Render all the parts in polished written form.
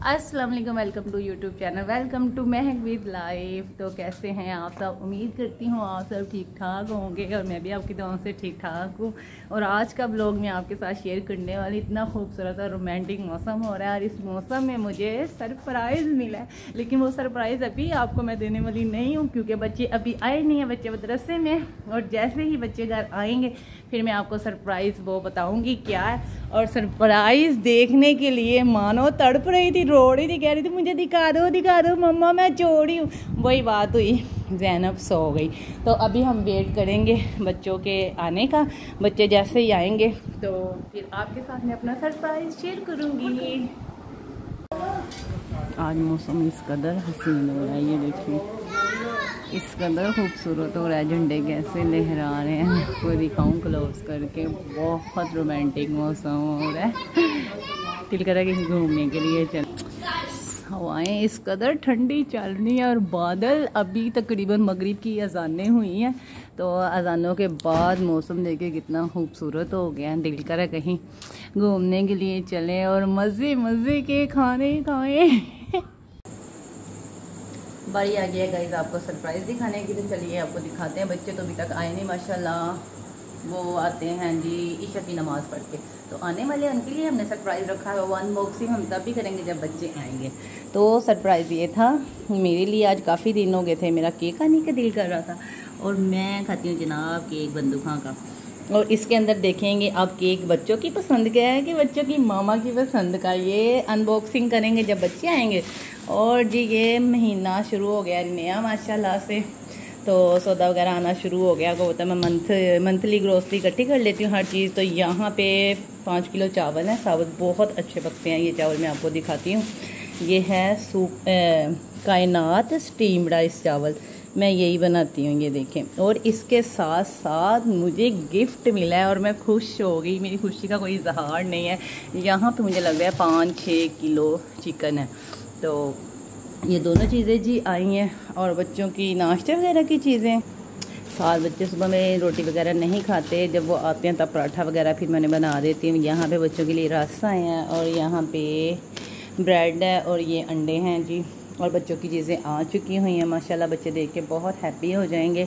अस्सलाम वालेकुम, welcome to YouTube channel, welcome to Mahak with life. तो कैसे हैं आप सब? उम्मीद करती हूँ आप सब ठीक ठाक होंगे और मैं भी आपकी दुआओं से ठीक ठाक हूँ। और आज का ब्लॉग मैं आपके साथ शेयर करने वाली, इतना खूबसूरत और रोमांटिक मौसम हो रहा है और इस मौसम में मुझे सरप्राइज़ मिला है। लेकिन वो सरप्राइज़ अभी आपको मैं देने वाली नहीं हूँ क्योंकि बच्चे अभी आए नहीं हैं, बच्चे मदरसे में। और जैसे ही बच्चे घर आएंगे फिर मैं आपको सरप्राइज़ वो बताऊँगी क्या है। और सरप्राइज़ देखने के लिए मानो तड़प रही थी, रो रही थी, कह रही थी मुझे दिखा दो मम्मा, मैं चोरी हूँ। वही बात हुई, ज़ैनब सो गई। तो अभी हम वेट करेंगे बच्चों के आने का। बच्चे जैसे ही आएंगे तो फिर आपके साथ मैं अपना सरप्राइज़ शेयर करूँगी। आज मौसम इस कदर हसीन हो रहा है, ये देखिए इस कदर खूबसूरत हो रहा है, झंडे कैसे लहरा रहे हैं। आपको दिखाऊं क्लोज करके, बहुत रोमांटिक मौसम हो रहा है। दिल कर रहा है कहीं घूमने के लिए चल। हवाएं इस कदर ठंडी चल रही हैं और बादल, अभी तकरीबन मगरिब की अजानें हुई हैं तो अजानों के बाद मौसम देखे कितना खूबसूरत हो गया है। दिल कर रहा है कहीं घूमने के लिए चलें और मज़े मज़े के खाने खाएं। बारी आ गया गाइस आपको सरप्राइज़ दिखाने की, तो चलिए आपको दिखाते हैं। बच्चे तो अभी तक आए नहीं माशाल्लाह, वो आते हैं जी ईशा की नमाज़ पढ़ के। तो आने वाले उनके लिए हमने सरप्राइज़ रखा है। वो अनबॉक्सिंग हम तब भी करेंगे जब बच्चे आएंगे। तो सरप्राइज़ ये था मेरे लिए, आज काफ़ी दिन हो गए थे मेरा केक खाने का दिल कर रहा था और मैं खाती हूँ जनाब केक बंदूखा का। और इसके अंदर देखेंगे आप केक बच्चों की पसंद का है कि बच्चों की मामा की पसंद का। ये अनबॉक्सिंग करेंगे जब बच्चे आएंगे। और जी ये महीना शुरू हो गया नया माशाल्लाह से, तो सौदा वगैरह आना शुरू हो गया। आपको पता है मैं मंथली ग्रोसरी इकट्ठी कर लेती हूँ हर चीज़। तो यहाँ पे 5 किलो चावल है साबुत, बहुत अच्छे पकते हैं ये चावल। मैं आपको दिखाती हूँ, ये है कायनात स्टीम राइस चावल, मैं यही बनाती हूँ, ये देखें। और इसके साथ साथ मुझे गिफ्ट मिला है और मैं खुश हो गई, मेरी खुशी का कोई इजहार नहीं है। यहाँ पे मुझे लग रहा है 5-6 किलो चिकन है। तो ये दोनों चीज़ें जी आई हैं। और बच्चों की नाश्ते वगैरह की चीज़ें, साथ बच्चे सुबह में रोटी वगैरह नहीं खाते, जब वो आते हैं तब पराठा वगैरह फिर मैंने बना देती हूँ। यहाँ पे बच्चों के लिए रस आए हैं और यहाँ पे ब्रेड है और ये अंडे हैं जी। और बच्चों की चीज़ें आ चुकी हुई हैं माशाल्लाह, बच्चे देख के बहुत हैप्पी हो जाएंगे।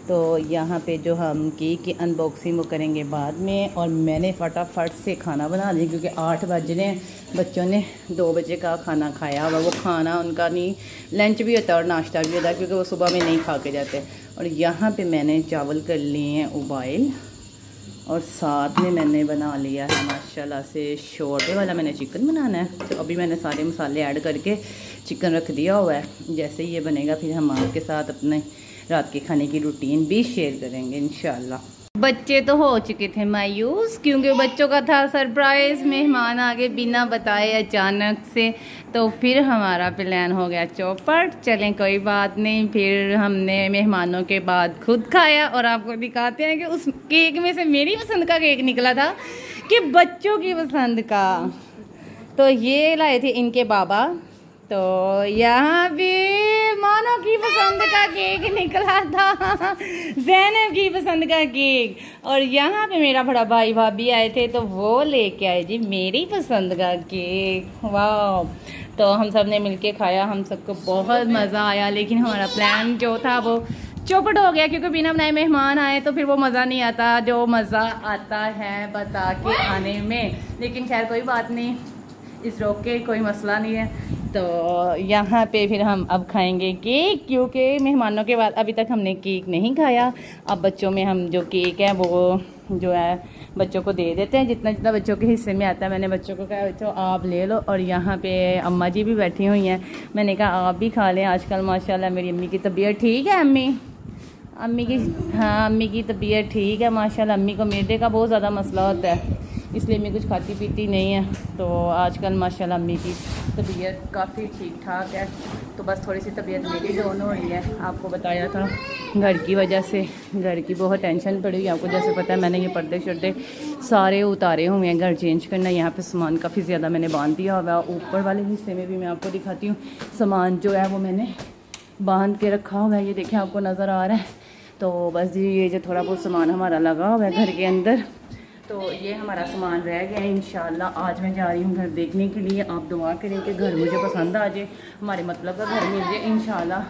तो यहाँ पे जो हम केक की अनबॉक्सिंग वो करेंगे बाद में। और मैंने फटाफट से खाना बना लिया क्योंकि 8 बज रहे हैं, बच्चों ने 2 बजे का खाना खाया हुआ। वो खाना उनका नहीं, लंच भी होता है और नाश्ता भी होता है क्योंकि वो सुबह में नहीं खा के जाते। और यहाँ पे मैंने चावल कर लिए हैं उबाइल और साथ में मैंने बना लिया है माशाल्लाह से शोरबे वाला, मैंने चिकन बनाना है। तो अभी मैंने सारे मसाले ऐड करके चिकन रख दिया हुआ है। जैसे ही ये बनेगा फिर हम आपके साथ अपने रात के खाने की रूटीन भी शेयर करेंगे इंशाल्लाह। बच्चे तो हो चुके थे मायूस क्योंकि बच्चों का था सरप्राइज़, मेहमान आगे बिना बताए अचानक से। तो फिर हमारा प्लान हो गया चौपट। चलें कोई बात नहीं, फिर हमने मेहमानों के बाद खुद खाया और आपको दिखाते हैं कि उस केक में से मेरी पसंद का केक निकला था कि बच्चों की पसंद का। तो ये लाए थे इनके बाबा। तो यहाँ भी मानो की पसंद का केक निकला था, ज़ैनब की पसंद का केक। और यहाँ पे मेरा बड़ा भाई भाभी आए थे तो वो लेके आए जी मेरी पसंद का केक। वाह! तो हम सब ने मिलके खाया, हम सबको बहुत मज़ा आया। लेकिन हमारा प्लान जो था वो चौपट हो गया क्योंकि बिना बनाए मेहमान आए तो फिर वो मज़ा नहीं आता जो मज़ा आता है बता के आने में। लेकिन खैर कोई बात नहीं, इस रोक के कोई मसला नहीं है। तो यहाँ पे फिर हम अब खाएंगे केक क्योंकि मेहमानों के बाद अभी तक हमने केक नहीं खाया। अब बच्चों में हम जो केक है वो जो है बच्चों को दे देते हैं, जितना जितना बच्चों के हिस्से में आता है। मैंने बच्चों को कहा बच्चों आप ले लो। और यहाँ पे अम्मा जी भी बैठी हुई हैं, मैंने कहा आप भी खा लें। आजकल माशाल्लाह मेरी अम्मी की तबीयत ठीक है। अम्मी की, हाँ अम्मी की तबीयत ठीक है माशाल्लाह। अम्मी को मैदे का बहुत ज़्यादा मसला होता है, इसलिए मैं कुछ खाती पीती नहीं है। तो आजकल माशाल्लाह अम्मी की तबीयत काफ़ी ठीक ठाक है। तो बस थोड़ी सी तबीयत मेरी डाउन हो रही है। आपको बताया था घर की वजह से, घर की बहुत टेंशन पड़ी हुई। आपको जैसे पता है मैंने ये पर्दे शर्दे सारे उतारे हुए हैं, घर चेंज करना। यहाँ पे सामान काफ़ी ज़्यादा मैंने बांध दिया हुआ। ऊपर वाले हिस्से में भी मैं आपको दिखाती हूँ, सामान जो है वो मैंने बांध के रखा हुआ है। ये देखें आपको नज़र आ रहा है। तो बस जी ये जो थोड़ा बहुत सामान हमारा लगा हुआ है घर के अंदर, तो ये हमारा सामान रह गया है। इंशाल्लाह आज मैं जा रही हूँ घर देखने के लिए। आप दुआ करें कि घर मुझे पसंद आ जाए, हमारे मतलब का घर मिल जाए इंशाल्लाह।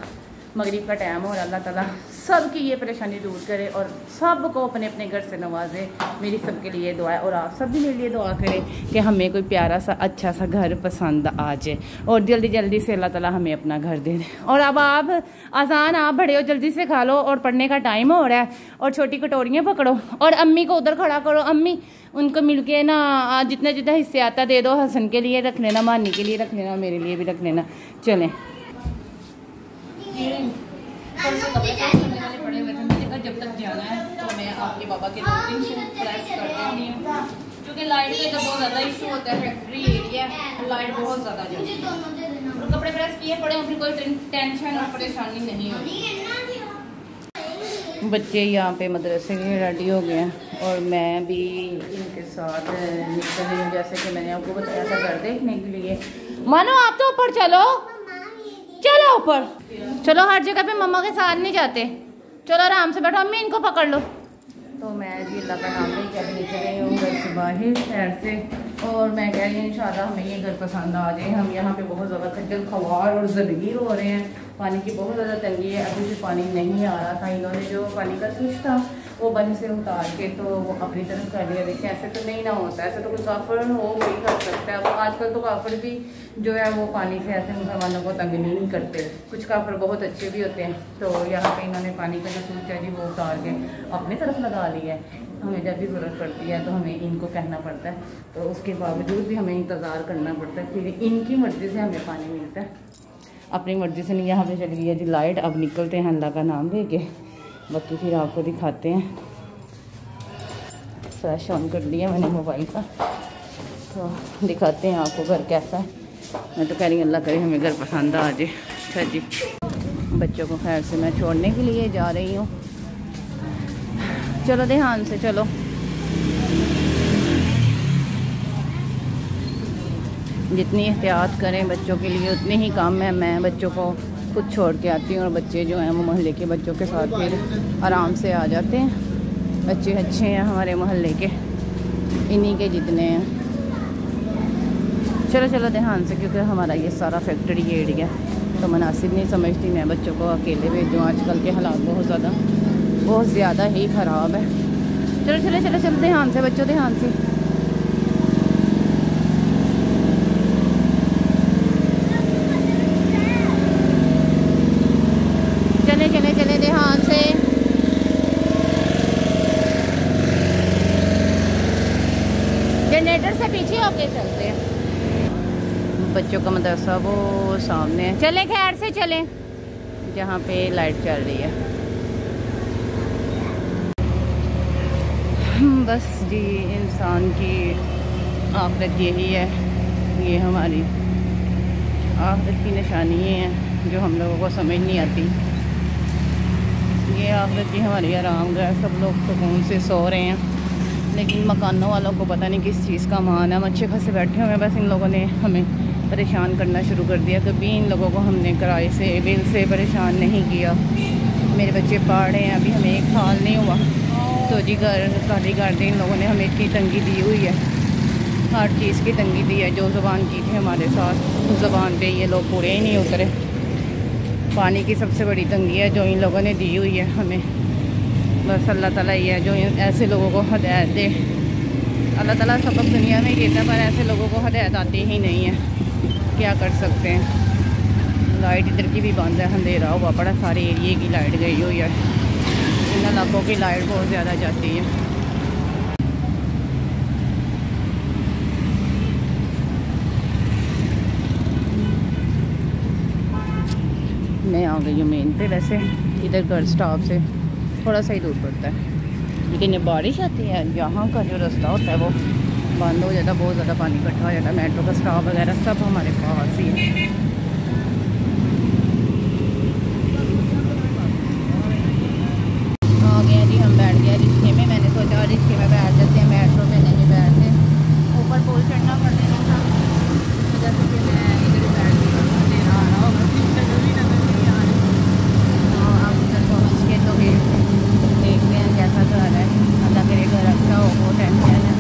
मगरिब का टाइम हो, और अल्लाह ताला सबकी ये परेशानी दूर करे और सब को अपने अपने घर से नवाजे। मेरी सबके लिए दुआ है, और आप सब भी मेरे लिए दुआ करें कि हमें कोई प्यारा सा अच्छा सा घर पसंद आ जाए, और जल्दी जल्दी से अल्लाह ताला हमें अपना घर दे दे। और अब आप आसान, आप बड़े हो, जल्दी से खा लो, और पढ़ने का टाइम हो रहा है। और छोटी कटोरियाँ पकड़ो, और अम्मी को उधर खड़ा करो। अम्मी उनको मिलके ना जितना जितना हिस्से आता दे दो। हसन के लिए रख लेना, मानी के लिए रख लेना, मेरे लिए भी रख लेना। चलें। पड़े हुए थे, मैंने कहा जब तक जाना है तो मैं आपके बाबा के 2-3 सूट प्रेस कर देती हूँ, क्योंकि लाइट का जब बहुत ज़्यादा इशू होता है, फैक्ट्री एरिया लाइट बहुत ज़्यादा जाती है। और कपड़े प्रेस किए पड़े, फिर कोई टेंशन और परेशानी नहीं होती। बच्चे यहाँ पे मदरसे के रेडी हो गए हैं, और मैं भी इनके साथ निकल रही हूँ। जैसे कि मैंने आपको बताया था घर देखने के लिए। मानो आप तो ऊपर चलो, चलो ऊपर चलो। हर जगह पे मम्मा के साथ नहीं जाते, चलो आराम से बैठो। अम्मी इनको पकड़ लो। तो मैं जी अल्लाह का नाम नहीं कहने निकल रही हूँ घर से बाहर शहर से, और मैं कह रही हूँ इंशाल्लाह हमें ये घर पसंद आ जाए। हम यहाँ पे बहुत ज़्यादा खज्जल खवार और ज़दगी हो रहे हैं, पानी की बहुत ज़्यादा तंगी है। अभी भी पानी नहीं आ रहा था, इन्होंने जो पानी का स्विच था वो बंद से उतार के तो वो अपनी तरफ कर लिया। देखिए ऐसे तो नहीं ना होता, ऐसे तो कोई काफिर हो वही कर सकता है। अब आजकल तो काफिर भी जो है वो पानी से ऐसे मुसलमानों को तंग नहीं करते, कुछ काफिर बहुत अच्छे भी होते हैं। तो यहाँ पे इन्होंने पानी का जो स्विच है जी वो उतार के अपनी तरफ लगा लिया है। हमें जब भी ज़रूरत पड़ती है तो हमें इनको कहना पड़ता है, तो उसके बावजूद भी हमें इंतज़ार करना पड़ता है, फिर इनकी मर्ज़ी से हमें पानी मिलता है, अपनी मर्ज़ी से नहीं। यहाँ पे चली गई है जी लाइट। अब निकलते हैं अल्लाह का नाम लेके, बाकी फिर आपको दिखाते हैं। फ्लैश ऑन कर लिया मैंने मोबाइल का, तो दिखाते हैं आपको घर कैसा है। मैं तो कह रही हूँ अल्लाह करे हमें घर पसंद आ जाए। अच्छा जी, बच्चों को खैर से मैं छोड़ने के लिए जा रही हूँ। चलो ध्यान से चलो। जितनी एहतियात करें बच्चों के लिए उतने ही काम है। मैं बच्चों को खुद छोड़ के आती हूँ, और बच्चे जो हैं वो मोहल्ले के बच्चों के साथ फिर आराम से आ जाते हैं। बच्चे अच्छे हैं हमारे मोहल्ले के, इन्हीं के जितने हैं। चलो चलो ध्यान से, क्योंकि हमारा ये सारा फैक्ट्री एरिया तो मुनासिब नहीं समझती मैं बच्चों को अकेले भेजूँ। आजकल के हालात बहुत ज़्यादा ही ख़राब है। चलो चलो चलो चलो ध्यान से बच्चों, ध्यान से। चले चले चले ध्यान से। जनरेटर से पीछे होके चलते हैं। बच्चों का मदरसा वो सामने है, चले खैर से चलें जहाँ पे लाइट चल रही है। बस जी इंसान की आखिरत यही है, ये हमारी आखिरत की निशानी है जो हम लोगों को समझ नहीं आती। ये आखिरत की हमारी आराम गाह, सब लोग सुकून से सो रहे हैं, लेकिन मकानों वालों को पता नहीं किस चीज़ का मान है। हम अच्छे खासे बैठे हुए हैं, बस इन लोगों ने हमें परेशान करना शुरू कर दिया। कभी इन लोगों को हमने किराए से बिल से परेशान नहीं किया। मेरे बच्चे पढ़ रहे हैं, अभी हमें 1 साल नहीं हुआ, तो जी गाड़ी गाड़ी इन लोगों ने हमें इतनी तंगी दी हुई है, हर चीज़ की तंगी दी है। जो ज़ुबान की थी हमारे साथ, उस ज़ुबान पे ये लोग पूरे ही नहीं उतरे। पानी की सबसे बड़ी तंगी है जो इन लोगों ने दी हुई है हमें। बस अल्लाह ताला ही है जो ऐसे लोगों को हदायत दे। अल्लाह ताला सबक दुनिया में देता है, पर ऐसे लोगों को हदायत आती ही नहीं है। क्या कर सकते हैं। लाइट इधर की भी बंद है, अंधेरा हुआ पड़ा, सारे एरिए की लाइट गई हुई है। इन इलाकों की लाइट बहुत ज़्यादा जाती है। मैं आ गई हूँ मेन पे। वैसे इधर घर स्टॉप से थोड़ा सा ही दूर पड़ता है, लेकिन जब बारिश आती है यहाँ का जो रास्ता होता है वो बंद हो जाता है, बहुत ज़्यादा पानी इकट्ठा हो जाता है। मेट्रो का स्टॉप वगैरह सब हमारे पास ही है। आ गए जी, हम बैठ गए रिक्शे में। मैंने सोचा रिक्शे में बैठ जाते हैं, मेट्रो में नहीं बैठते, ऊपर पुल चढ़ना पड़ेगा था। तो जैसे कि मैं इधर बैठ गई, अंधेरा आ रहा होगा, जल्दी नजर नहीं आ रही। तो अब उधर पहुँच के तो फिर देखते हैं कैसा घर है। अल्लाह करे घर अच्छा हो, वो टेंशन है।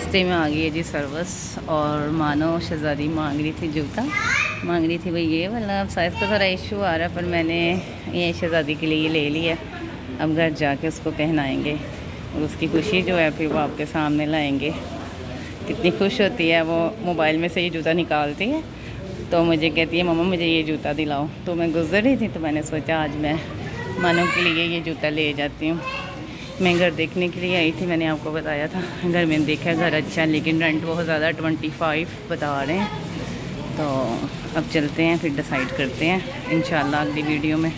रास्ते में आ गई है जी सर्विस, और मानो शहजादी मांग रही थी जूता, मांग रही थी भाई ये वाला। अब साइज़ का थोड़ा इशू आ रहा है, पर मैंने ये शहजादी के लिए ले लिया। अब घर जाके उसको पहनाएंगे और उसकी खुशी जो है फिर वो आपके सामने लाएंगे। कितनी खुश होती है वो, मोबाइल में से ये जूता निकालती है तो मुझे कहती है मम्मा मुझे ये जूता दिलाओ। तो मैं गुजर रही थी तो मैंने सोचा आज मैं मानो के लिए ये जूता ले जाती हूँ। मैं घर देखने के लिए आई थी, मैंने आपको बताया था। घर में देखा घर अच्छा है लेकिन रेंट बहुत ज़्यादा 25 बता रहे हैं। तो अब चलते हैं फिर डिसाइड करते हैं इंशाल्लाह अगली वीडियो में।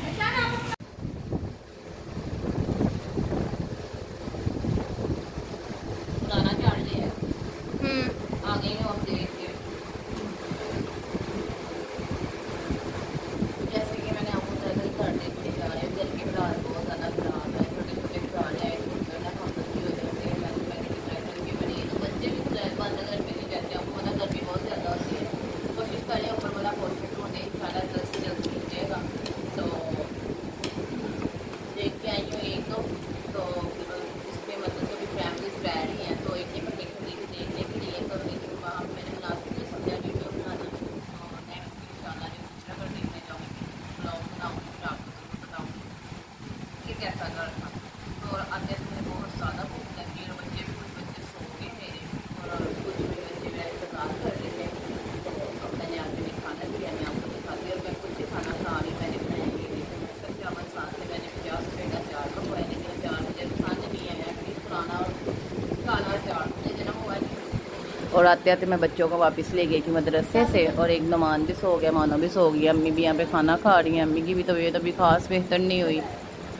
और आते आते मैं बच्चों को वापस ले गई थी मदरसे से, और एक नमान भी सो गया, मानो भी सो गई, अम्मी भी यहाँ पे खाना खा रही हैं। अम्मी की भी तबीयत अभी खास बेहतर नहीं हुई,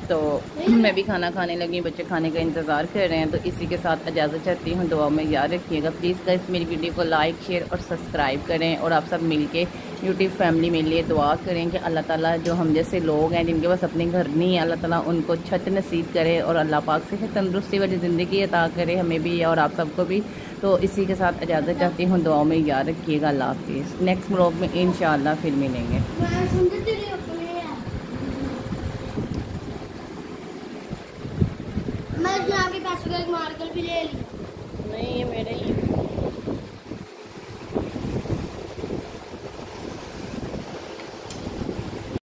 तो मैं भी खाना खाने लगी। बच्चे खाने का इंतज़ार कर रहे हैं। तो इसी के साथ इजाज़त चाहती हूँ। दुआ में याद रखिएगा प्लीज़ गाइस। मेरी वीडियो को लाइक शेयर और सब्सक्राइब करें, और आप सब मिल के यूट्यूब फैमिली में लिए दुआ करें कि अल्लाह ताला जो हम जैसे लोग हैं जिनके पास अपने घर नहीं है, अल्लाह ताला उनको छत नसीब करे, और अल्लाह पाक से तंदुरुस्ती वाली ज़िंदगी अता करे हमें भी और आप सबको भी। तो इसी के साथ इजाज़त चाहती हूँ। दुआ में याद रखिएगा। अल्लाह हाफिज़। नेक्स्ट व्लॉग में इंशाअल्लाह फिर मिलेंगे। मैं आपके पैसे का एक मार्कर भी ले ली।